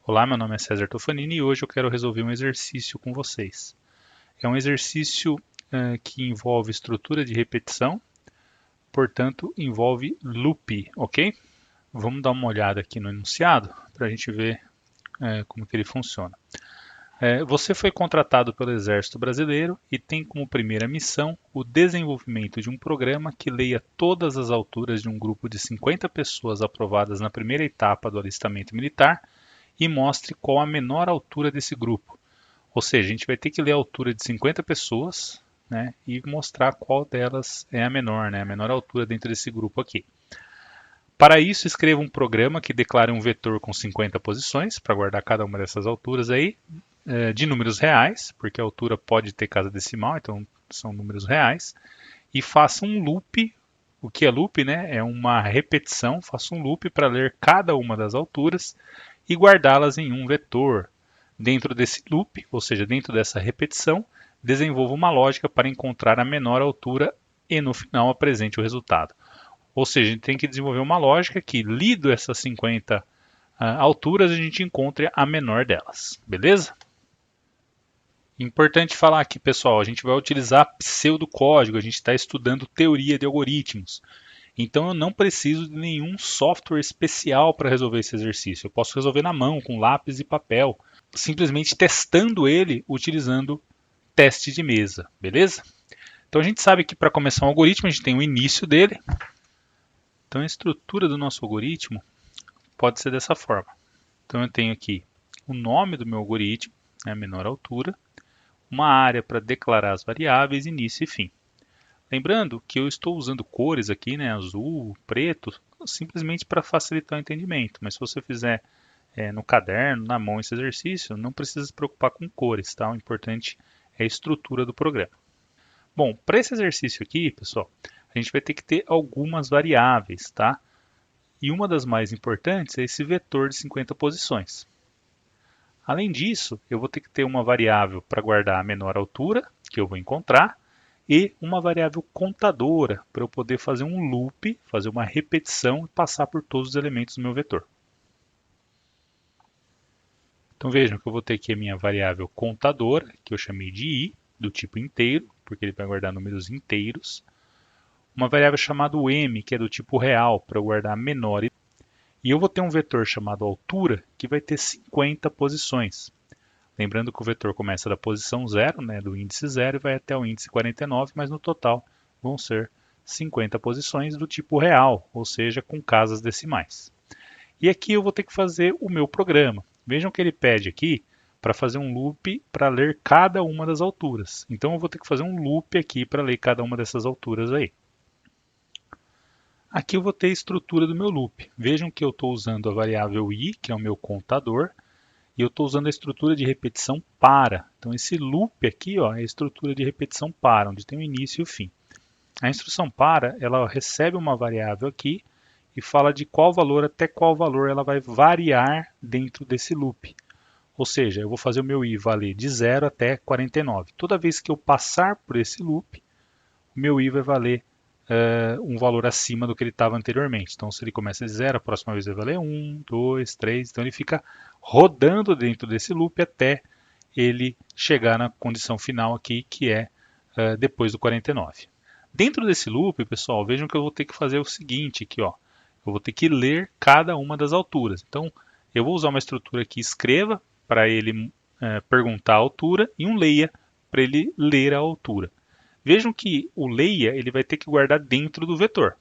Olá, meu nome é César Tofanini e hoje eu quero resolver um exercício com vocês. É um exercício que envolve estrutura de repetição, portanto envolve loop, ok? Vamos dar uma olhada aqui no enunciado para a gente ver como que ele funciona. Você foi contratado pelo Exército Brasileiro e tem como primeira missão o desenvolvimento de um programa que leia todas as alturas de um grupo de 50 pessoas aprovadas na primeira etapa do alistamento militar e mostre qual a menor altura desse grupo. Ou seja, a gente vai ter que ler a altura de 50 pessoas, né, e mostrar qual delas é a menor, né, a menor altura dentro desse grupo aqui. Para isso, escreva um programa que declare um vetor com 50 posições, para guardar cada uma dessas alturas aí, de números reais, porque a altura pode ter casa decimal, então são números reais, e faça um loop. O que é loop, né? É uma repetição, faça um loop para ler cada uma das alturas e guardá-las em um vetor. Dentro desse loop, ou seja, dentro dessa repetição, desenvolva uma lógica para encontrar a menor altura e no final apresente o resultado. Ou seja, a gente tem que desenvolver uma lógica que, lido essas 50 alturas, a gente encontre a menor delas. Beleza? Importante falar aqui, pessoal, a gente vai utilizar pseudocódigo, a gente está estudando teoria de algoritmos. Então eu não preciso de nenhum software especial para resolver esse exercício. Eu posso resolver na mão, com lápis e papel, simplesmente testando ele utilizando teste de mesa, beleza? Então a gente sabe que para começar um algoritmo a gente tem o início dele. Então a estrutura do nosso algoritmo pode ser dessa forma. Então eu tenho aqui o nome do meu algoritmo, a menor altura, uma área para declarar as variáveis, início e fim. Lembrando que eu estou usando cores aqui, né, azul, preto, simplesmente para facilitar o entendimento. Mas se você fizer no caderno, na mão esse exercício, não precisa se preocupar com cores, tá? O importante é a estrutura do programa. Bom, para esse exercício aqui, pessoal, a gente vai ter que ter algumas variáveis, tá? E uma das mais importantes é esse vetor de 50 posições. Além disso, eu vou ter que ter uma variável para guardar a menor altura, que eu vou encontrar, e uma variável contadora, para eu poder fazer um loop, fazer uma repetição e passar por todos os elementos do meu vetor. Então vejam que eu vou ter aqui a minha variável contadora, que eu chamei de i, do tipo inteiro, porque ele vai guardar números inteiros. Uma variável chamada m, que é do tipo real, para eu guardar menor. E eu vou ter um vetor chamado altura, que vai ter 50 posições. Lembrando que o vetor começa da posição 0, né, do índice 0, e vai até o índice 49, mas no total vão ser 50 posições do tipo real, ou seja, com casas decimais. E aqui eu vou ter que fazer o meu programa. Vejam que ele pede aqui para fazer um loop para ler cada uma das alturas. Então eu vou ter que fazer um loop aqui para ler cada uma dessas alturas aí. Aqui eu vou ter a estrutura do meu loop. Vejam que eu estou usando a variável i, que é o meu contador, e eu estou usando a estrutura de repetição para. Então esse loop aqui ó, é a estrutura de repetição para, onde tem o início e o fim. A instrução para, ela recebe uma variável aqui e fala de qual valor até qual valor ela vai variar dentro desse loop. Ou seja, eu vou fazer o meu i valer de 0 até 49. Toda vez que eu passar por esse loop, o meu i vai valer um valor acima do que ele estava anteriormente. Então, se ele começa de 0, a próxima vez vai valer 1, 2, 3. Então, ele fica rodando dentro desse loop até ele chegar na condição final aqui, que é depois do 49. Dentro desse loop, pessoal, vejam que eu vou ter que fazer o seguinte aqui, ó. Eu vou ter que ler cada uma das alturas. Então, eu vou usar uma estrutura que escreva para ele perguntar a altura e um leia para ele ler a altura. Vejam que o leia ele vai ter que guardar dentro do vetor.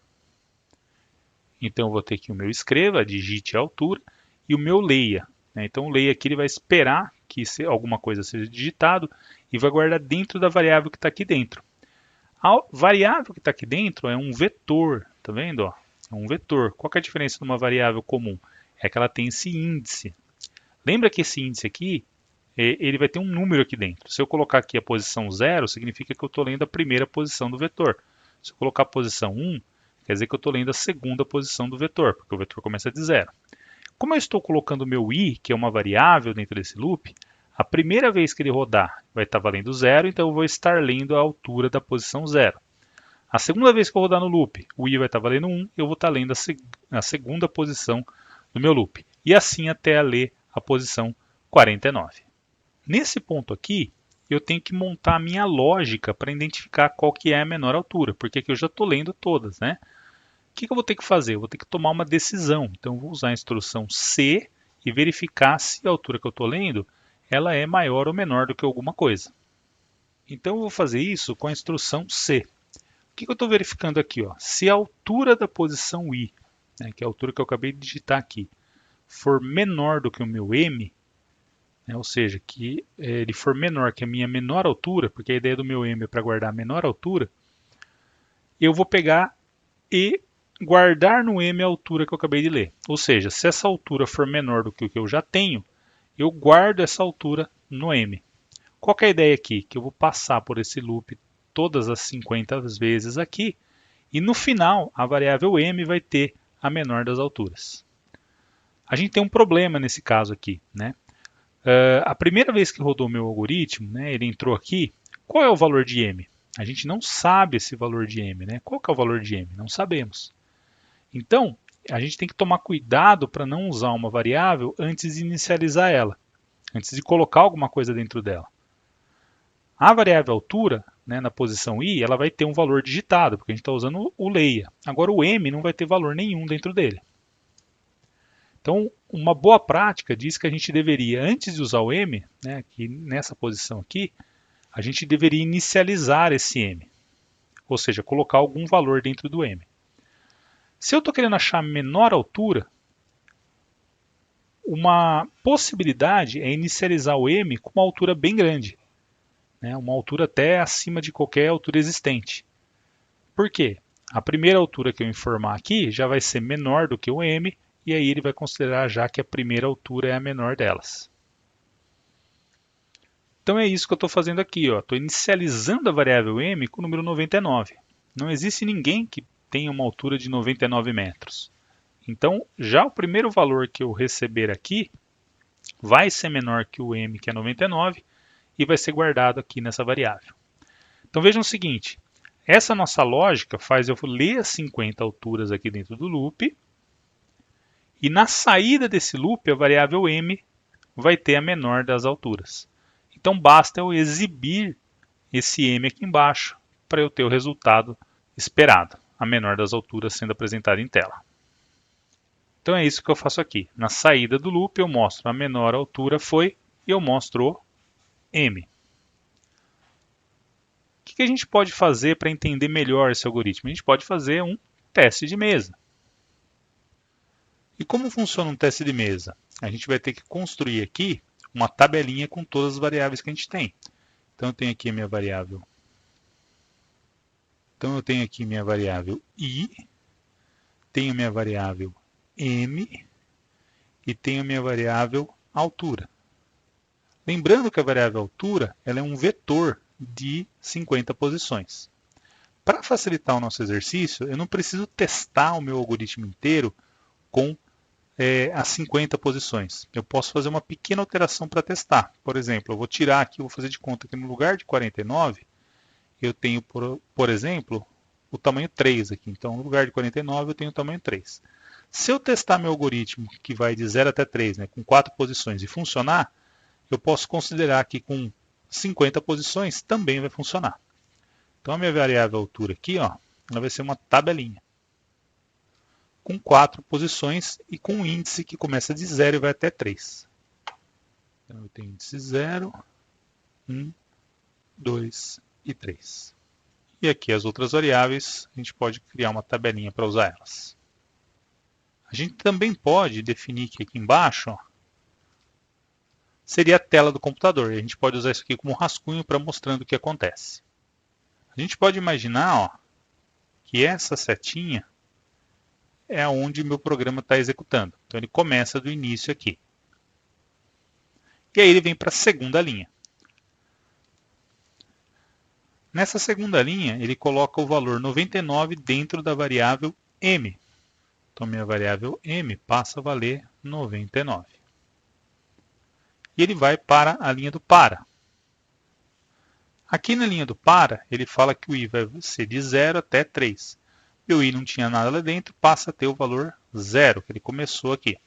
Então eu vou ter que o meu escreva, digite a altura, e o meu leia. Né? Então o leia aqui ele vai esperar que alguma coisa seja digitado e vai guardar dentro da variável que está aqui dentro. A variável que está aqui dentro é um vetor, tá vendo? Ó? É um vetor. Qual que é a diferença de uma variável comum? É que ela tem esse índice. Lembra que esse índice aqui ele vai ter um número aqui dentro. Se eu colocar aqui a posição 0, significa que eu estou lendo a primeira posição do vetor. Se eu colocar a posição 1, quer dizer que eu estou lendo a segunda posição do vetor, porque o vetor começa de 0. Como eu estou colocando o meu i, que é uma variável dentro desse loop, a primeira vez que ele rodar vai estar valendo 0, então eu vou estar lendo a altura da posição 0. A segunda vez que eu rodar no loop, o i vai estar valendo 1, eu vou estar lendo a segunda posição do meu loop. E assim até ler a posição 49. Nesse ponto aqui, eu tenho que montar a minha lógica para identificar qual que é a menor altura, porque aqui eu já estou lendo todas, né? O que eu vou ter que fazer? Eu vou ter que tomar uma decisão. Então, eu vou usar a instrução C e verificar se a altura que eu estou lendo ela é maior ou menor do que alguma coisa. Então, eu vou fazer isso com a instrução C. O que eu estou verificando aqui? Ó? Se a altura da posição I, né, que é a altura que eu acabei de digitar aqui, for menor do que o meu M, né, ou seja, que ele for menor que a minha menor altura, porque a ideia do meu M é para guardar a menor altura, eu vou pegar e guardar no M a altura que eu acabei de ler. Ou seja, se essa altura for menor do que o que eu já tenho, eu guardo essa altura no M. Qual que é a ideia aqui? Que eu vou passar por esse loop todas as 50 vezes aqui, e no final a variável M vai ter a menor das alturas. A gente tem um problema nesse caso aqui, né? A primeira vez que rodou o meu algoritmo, né, ele entrou aqui, qual é o valor de M? A gente não sabe esse valor de M, né? Qual que é o valor de M? Não sabemos. Então, a gente tem que tomar cuidado para não usar uma variável antes de inicializar ela, antes de colocar alguma coisa dentro dela. A variável altura, né, na posição I, ela vai ter um valor digitado, porque a gente está usando o leia. Agora o M não vai ter valor nenhum dentro dele. Então, uma boa prática diz que a gente deveria, antes de usar o M, né, aqui nessa posição aqui, a gente deveria inicializar esse M, ou seja, colocar algum valor dentro do M. Se eu estou querendo achar a menor altura, uma possibilidade é inicializar o M com uma altura bem grande, né, uma altura até acima de qualquer altura existente. Por quê? A primeira altura que eu informar aqui já vai ser menor do que o M, e aí ele vai considerar já que a primeira altura é a menor delas. Então é isso que eu estou fazendo aqui. Estou inicializando a variável M com o número 99. Não existe ninguém que tenha uma altura de 99 metros. Então, já o primeiro valor que eu receber aqui vai ser menor que o M, que é 99, e vai ser guardado aqui nessa variável. Então vejam o seguinte, essa nossa lógica faz eu ler as 50 alturas aqui dentro do loop, e na saída desse loop, a variável M vai ter a menor das alturas. Então basta eu exibir esse M aqui embaixo para eu ter o resultado esperado, a menor das alturas sendo apresentada em tela. Então é isso que eu faço aqui. Na saída do loop eu mostro a menor altura foi e eu mostro o M. O que a gente pode fazer para entender melhor esse algoritmo? A gente pode fazer um teste de mesa. E como funciona um teste de mesa? A gente vai ter que construir aqui uma tabelinha com todas as variáveis que a gente tem. Então eu tenho aqui a minha variável. Então eu tenho aqui minha variável I, tenho minha variável M e tenho minha variável altura. Lembrando que a variável altura ela é um vetor de 50 posições. Para facilitar o nosso exercício, eu não preciso testar o meu algoritmo inteiro com as 50 posições. Eu posso fazer uma pequena alteração para testar. Por exemplo, eu vou tirar aqui, vou fazer de conta que no lugar de 49, eu tenho, por exemplo, o tamanho 3 aqui. Então, no lugar de 49, eu tenho o tamanho 3. Se eu testar meu algoritmo, que vai de 0 até 3, né, com 4 posições, e funcionar, eu posso considerar que com 50 posições também vai funcionar. Então, a minha variável altura aqui, ela vai ser uma tabelinha com 4 posições e com um índice que começa de 0 e vai até 3. Então, eu tenho índice 0, 1, 2 e 3. E aqui as outras variáveis, a gente pode criar uma tabelinha para usar elas. A gente também pode definir que aqui embaixo seria a tela do computador. E a gente pode usar isso aqui como um rascunho para mostrando o que acontece. A gente pode imaginar que essa setinha é onde meu programa está executando. Então ele começa do início aqui. E aí ele vem para a segunda linha. Nessa segunda linha, ele coloca o valor 99 dentro da variável M. Então minha variável M passa a valer 99. E ele vai para a linha do para. Aqui na linha do para, ele fala que o I vai ser de 0 até 3. E o I não tinha nada lá dentro, passa a ter o valor 0, que ele começou aqui.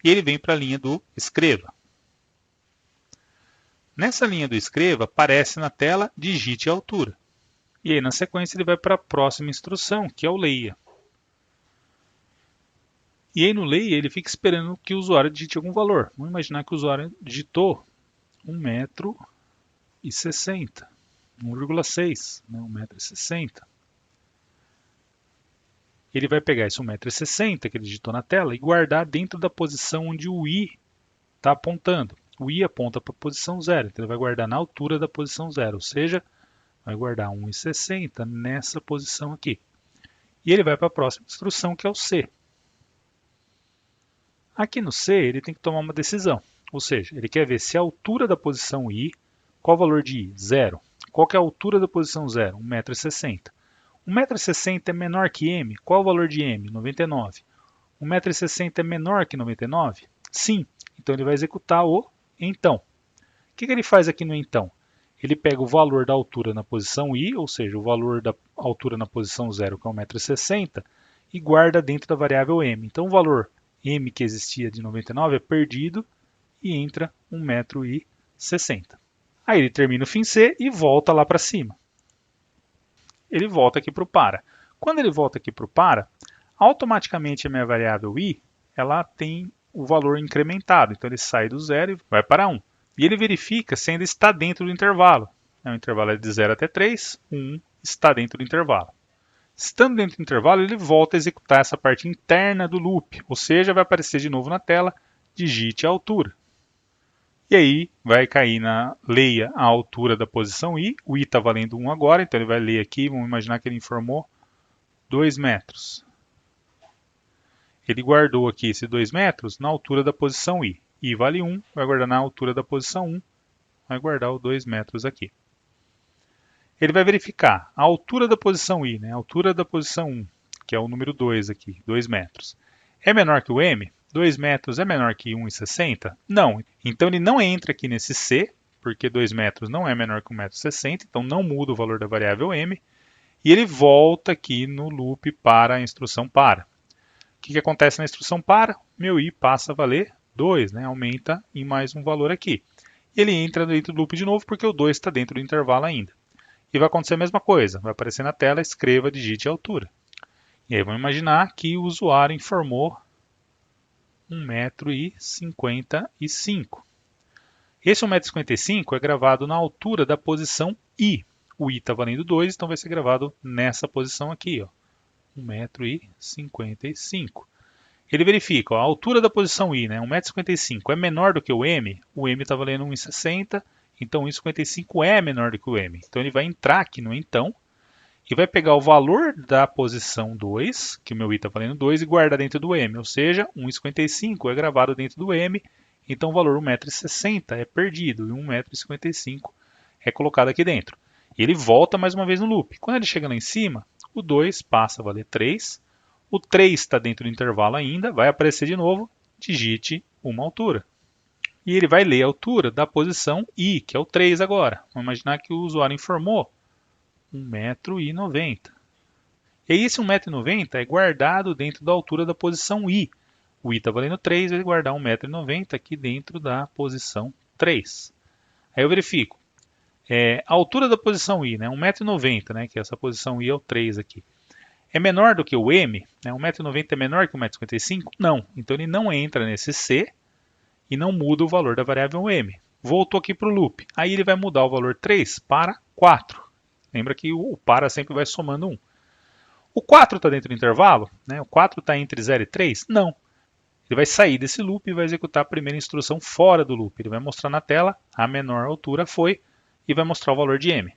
e ele vem para a linha do escreva. Nessa linha do escreva, aparece na tela digite a altura. E aí, na sequência, ele vai para a próxima instrução, que é o leia. E aí, no leia, ele fica esperando que o usuário digite algum valor. Vamos imaginar que o usuário digitou 1,60 m, 1,6, né, 1,60 m. Ele vai pegar esse 1,60 m que ele digitou na tela e guardar dentro da posição onde o i está apontando. O i aponta para a posição 0, então ele vai guardar na altura da posição 0, ou seja, vai guardar 1,60 m nessa posição aqui. E ele vai para a próxima instrução, que é o C. Aqui no C, ele tem que tomar uma decisão, ou seja, ele quer ver se a altura da posição I, qual o valor de I? 0. Qual que é a altura da posição 0? 1,60 m. 1,60 m é menor que M? Qual o valor de M? 99. 1,60 m é menor que 99? Sim. Então ele vai executar o então. O que ele faz aqui no então? Ele pega o valor da altura na posição I, ou seja, o valor da altura na posição 0, que é 1,60 m, e guarda dentro da variável M. Então o valor M que existia de 99 é perdido e entra 1,60 m. Aí ele termina o fim C e volta lá para cima. Ele volta aqui para o para. Quando ele volta aqui para o para, automaticamente a minha variável I ela tem o valor incrementado. Então ele sai do 0 e vai para 1. E ele verifica se ainda está dentro do intervalo. O intervalo é de 0 até 3, 1 está dentro do intervalo. Estando dentro do intervalo, ele volta a executar essa parte interna do loop, ou seja, vai aparecer de novo na tela, digite a altura. E aí vai cair na leia a altura da posição I, o I está valendo 1 agora, então ele vai ler aqui, vamos imaginar que ele informou 2 metros. Ele guardou aqui esses 2 metros na altura da posição I. I vale 1, vai guardar na altura da posição 1, vai guardar os 2 metros aqui. Ele vai verificar a altura da posição I, né? A altura da posição 1, que é o número 2 aqui, 2 metros. É menor que o M? 2 metros é menor que 1,60 m? Não. Então ele não entra aqui nesse C, porque 2 metros não é menor que 1,60 m, então não muda o valor da variável M. E ele volta aqui no loop para a instrução para. O que acontece na instrução para? Meu I passa a valer 2, né? Aumenta em mais um valor aqui. Ele entra dentro do loop de novo, porque o 2 está dentro do intervalo ainda. E vai acontecer a mesma coisa, vai aparecer na tela, escreva, digite a altura. E aí vamos imaginar que o usuário informou 1,55 m. Esse 1,55 m é gravado na altura da posição I. O I está valendo 2, então vai ser gravado nessa posição aqui, ó, 1,55 m. Ele verifica, ó, a altura da posição I, né, 1,55 m, é menor do que o M está valendo 1,60 m, então 1,55 é menor do que o M. Então ele vai entrar aqui no então e vai pegar o valor da posição 2, que o meu I está valendo 2, e guardar dentro do M. Ou seja, 1,55 é gravado dentro do M, então o valor 1,60 m é perdido e 1,55 m é colocado aqui dentro. E ele volta mais uma vez no loop. Quando ele chega lá em cima, o 2 passa a valer 3, o 3 está dentro do intervalo ainda, vai aparecer de novo, digite uma altura. E ele vai ler a altura da posição I, que é o 3 agora. Vamos imaginar que o usuário informou 1,90 m. E aí esse 1,90 m é guardado dentro da altura da posição I. O I está valendo 3, vai guardar 1,90 m aqui dentro da posição 3. Aí eu verifico. A altura da posição I, né, 1,90 m, né, que essa posição I é o 3 aqui. É menor do que o M? Né, 1,90 m é menor que 1,55 m? Não. Então ele não entra nesse C e não muda o valor da variável M. Voltou aqui para o loop. Aí ele vai mudar o valor 3 para 4. Lembra que o para sempre vai somando 1. O 4 está dentro do intervalo? Né? O 4 está entre 0 e 3? Não. Ele vai sair desse loop e vai executar a primeira instrução fora do loop. Ele vai mostrar na tela, a menor altura foi, e vai mostrar o valor de M.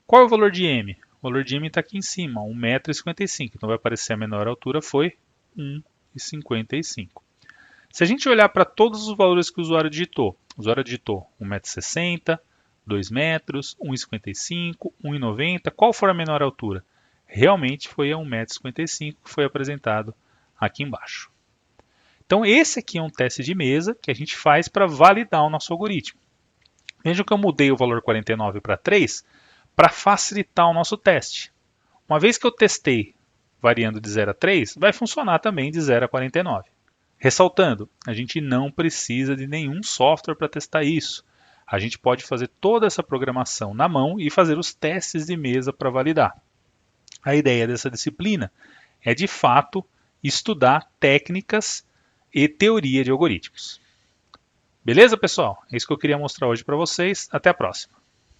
Qual é o valor de M? O valor de M está aqui em cima, 1,55 m. Então vai aparecer a menor altura foi 1,55 m. Se a gente olhar para todos os valores que o usuário digitou 1,60 m, 2 metros, 1,55 m, 1,90 m, qual for a menor altura? Realmente foi a 1,55 m que foi apresentado aqui embaixo. Então esse aqui é um teste de mesa que a gente faz para validar o nosso algoritmo. Vejam que eu mudei o valor 49 para 3 para facilitar o nosso teste. Uma vez que eu testei variando de 0 a 3, vai funcionar também de 0 a 49. Ressaltando, a gente não precisa de nenhum software para testar isso. A gente pode fazer toda essa programação na mão e fazer os testes de mesa para validar. A ideia dessa disciplina é, de fato, estudar técnicas e teoria de algoritmos. Beleza, pessoal? É isso que eu queria mostrar hoje para vocês. Até a próxima.